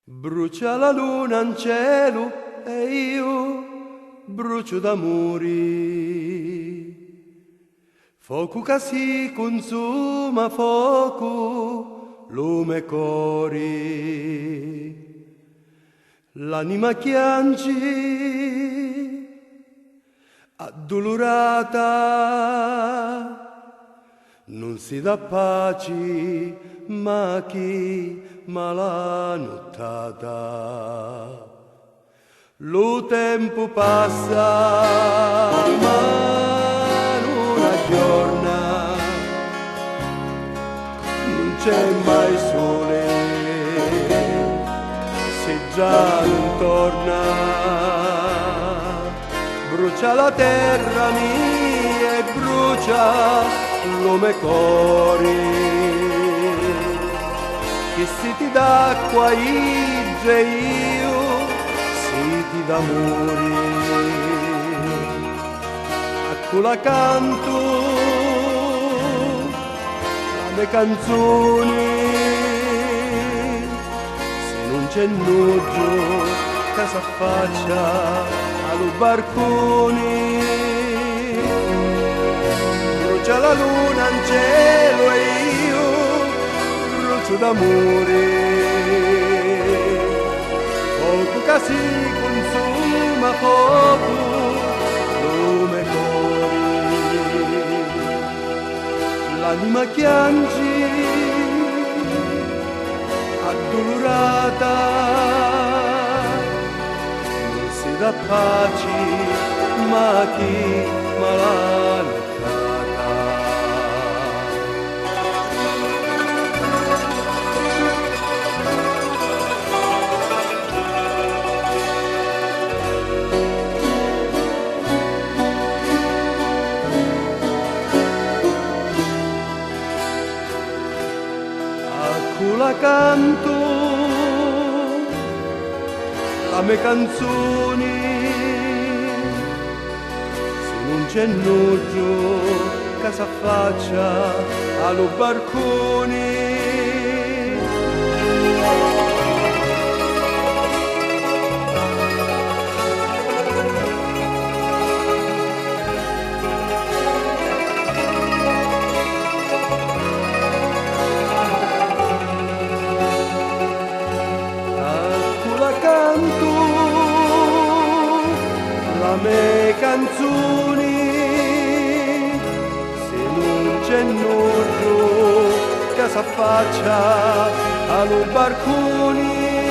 Brucia la luna in cielo e io brucio d'amori. Fuoco che si consuma, fuoco, lume cori. L'anima chiangi, addolorata, non si dà pace, ma chi mala nottata. Lo tempo passa, ma non aggiorna, non c'è mai sole, se già non torna. Brucia la terra mia e brucia l'uomo cori. Che siti d'acqua igge io, siti d'amori. A quella canto le mie canzoni, se non c'è nuggio che s'affaccia allo barconi. Brucia la luna in cielo e io brucio d'amore. Poco che si consuma, poco lume cori. L'anima chiangi, addolorata, non si dà pace, ma chi malano. La canto, le mie canzoni, se non c'è nuggio che s'affaccia allo barconi. Canto le mie canzoni, se non c'è nuggio che s'affaccia allo barconi.